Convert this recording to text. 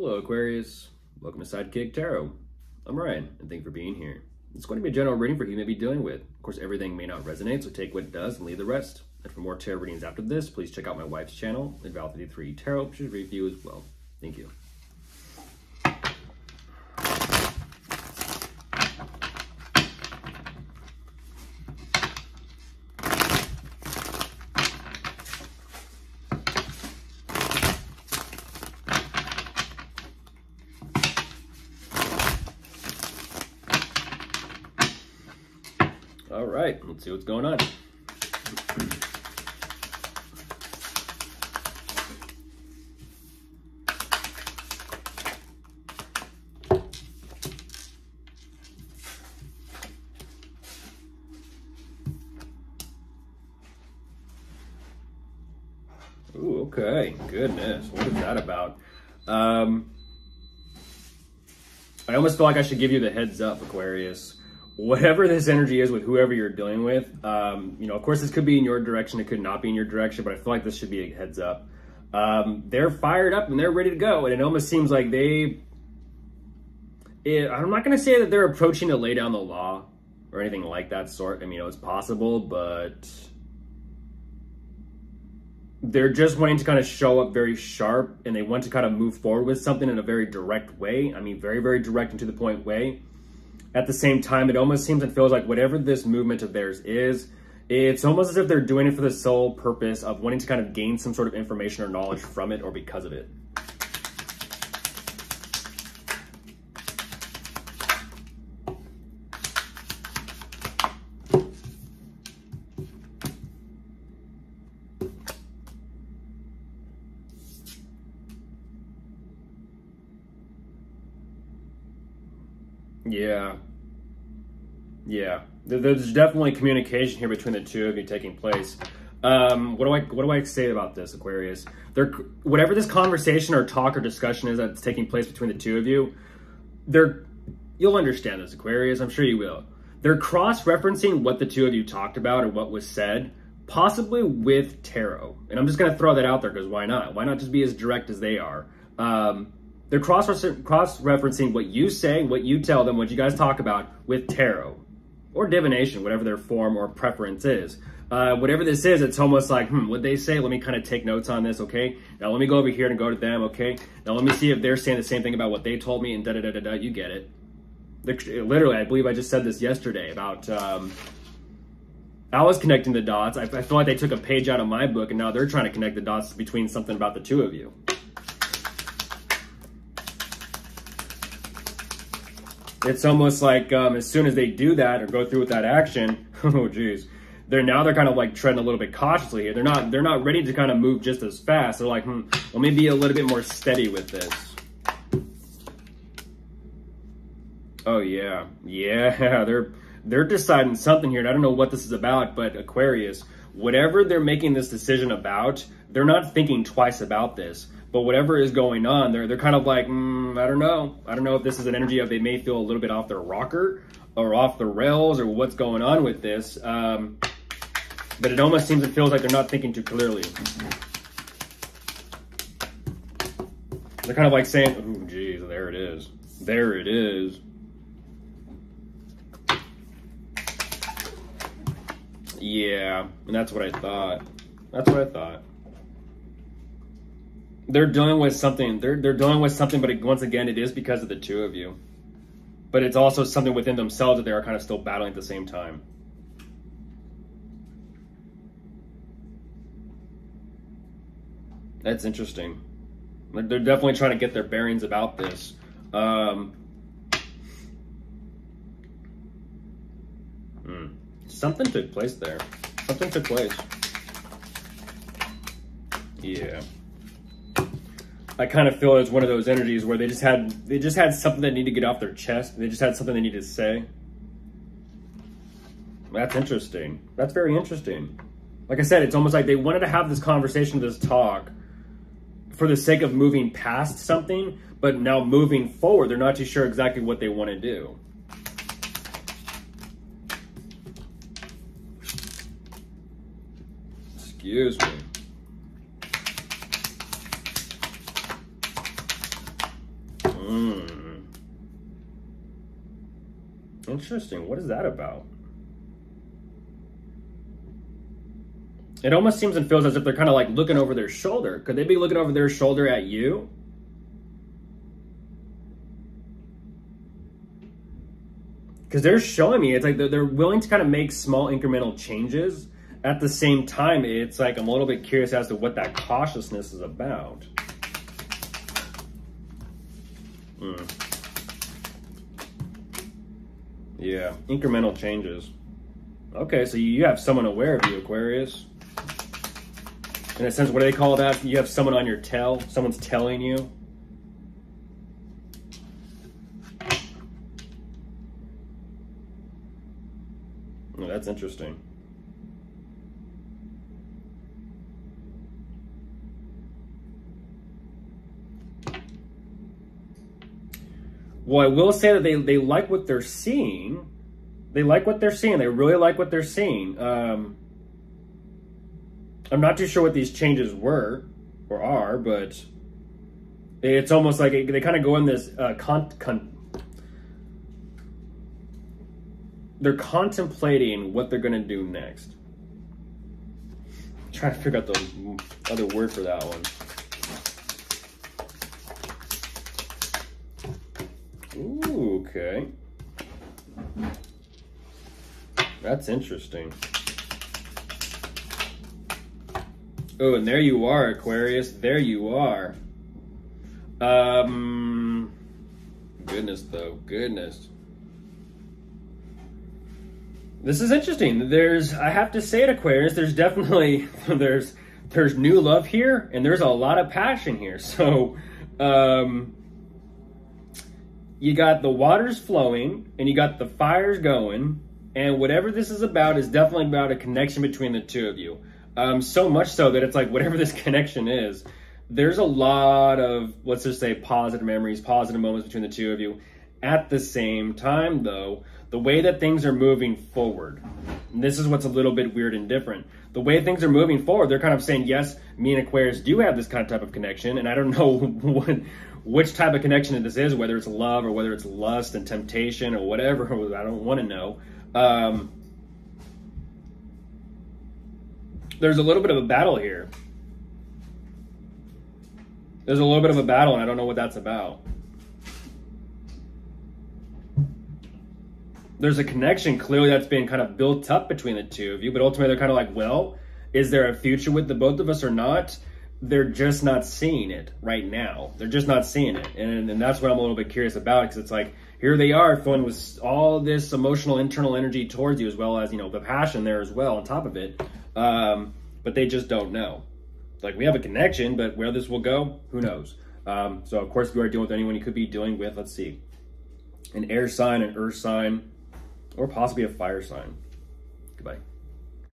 Hello Aquarius, welcome to Sidekick Tarot. I'm Ryan, and thank you for being here. It's going to be a general reading for who you may be dealing with. Of course, everything may not resonate, so take what it does and leave the rest. And for more tarot readings after this, please check out my wife's channel, Theyre Tarot, which is review as well. Thank you. All right, let's see what's going on. Ooh, okay, goodness, what is that about? I almost feel like I should give you the heads up, Aquarius. Whatever this energy is with whoever you're dealing with, of course this could be in your direction, it could not be in your direction, but I feel like this should be a heads up. They're fired up and they're ready to go, and it almost seems like I'm not going to say that they're approaching to lay down the law or anything like that sort. I mean, it's possible, but they're just wanting to kind of show up very sharp, and they want to kind of move forward with something in a very direct way. I mean, very, very direct and to the point way. At the same time, it almost seems and feels like whatever this movement of theirs is, it's almost as if they're doing it for the sole purpose of wanting to kind of gain some sort of information or knowledge from it or because of it. Yeah. There's definitely communication here between the two of you taking place. What do I say about this, Aquarius? Whatever this conversation or talk or discussion is that's taking place between the two of you, you'll understand this, Aquarius. I'm sure you will. They're cross-referencing what the two of you talked about or what was said, possibly with tarot. And I'm just going to throw that out there because why not? Why not just be as direct as they are? They're cross-referencing what you say, what you tell them, what you guys talk about with tarot or divination, whatever their form or preference is. Whatever this is, it's almost like, what'd they say? Let me kind of take notes on this, okay? Now let me go over here and go to them, okay? Now let me see if they're saying the same thing about what they told me and da-da-da-da-da, you get it. Literally, I believe I just said this yesterday about, I was connecting the dots. I feel like they took a page out of my book and now they're trying to connect the dots between something about the two of you. It's almost like as soon as they do that or go through with that action, oh geez, they're kind of like treading a little bit cautiously here. They're not ready to kind of move just as fast. They're like, let me be a little bit more steady with this. Oh yeah, they're deciding something here, and I don't know what this is about, but Aquarius, whatever they're making this decision about, they're not thinking twice about this. But whatever is going on, they're kind of like, I don't know. I don't know if this is an energy of they may feel a little bit off their rocker or off the rails or what's going on with this. But it almost seems, it feels like they're not thinking too clearly. They're kind of like saying, oh, geez, there it is. There it is. Yeah, and that's what I thought. That's what I thought. They're dealing with something. They're dealing with something, but once again, it is because of the two of you. But it's also something within themselves that they are kind of still battling at the same time. That's interesting. They're definitely trying to get their bearings about this. Something took place there. Something took place. Yeah. I kind of feel it's one of those energies where they just had something that needed to get off their chest. They just had something they needed to say. That's interesting. That's very interesting. Like I said, it's almost like they wanted to have this conversation, this talk, for the sake of moving past something, but now moving forward, they're not too sure exactly what they want to do. Excuse me. Interesting. What is that about? It almost seems and feels as if they're kind of like looking over their shoulder. Could they be looking over their shoulder at you? Because they're showing me, it's like they're willing to kind of make small incremental changes. At the same time, it's like I'm a little bit curious as to what that cautiousness is about. Yeah, incremental changes. Okay, so you have someone aware of you, Aquarius. In a sense, what do they call that? You have someone on your tail. Someone's telling you. Oh, that's interesting. Well, I will say that they like what they're seeing. They like what they're seeing. They really like what they're seeing. I'm not too sure what these changes were or are, but it's almost like they kind of go in this they're contemplating what they're going to do next. I'm trying to figure out the other word for that one. Ooh, okay. That's interesting. Oh, and there you are, Aquarius. There you are. Goodness, though. Goodness. This is interesting. I have to say it, Aquarius, there's definitely, there's new love here, and there's a lot of passion here. So, you got the waters flowing, and you got the fires going, and whatever this is about is definitely about a connection between the two of you. So much so that it's like, whatever this connection is, there's a lot of, let's just say, positive memories, positive moments between the two of you. At the same time, though, the way that things are moving forward, and this is what's a little bit weird and different. The way things are moving forward, they're kind of saying, yes, me and Aquarius do have this kind of type of connection, and I don't know which type of connection this is, whether it's love or whether it's lust and temptation or whatever. I don't want to know. There's a little bit of a battle here. There's a little bit of a battle, and I don't know what that's about. There's a connection clearly that's being kind of built up between the two of you, but ultimately they're kind of like, well, is there a future with the both of us or not? They're just not seeing it right now. They're just not seeing it. And that's what I'm a little bit curious about, because it's like, here they are filling with all this emotional internal energy towards you, as well as, you know, the passion there as well on top of it. But they just don't know. Like, we have a connection, but where this will go, who knows? So of course, if you are dealing with anyone you could be dealing with, let's see, an air sign, an earth sign, or possibly a fire sign. Goodbye.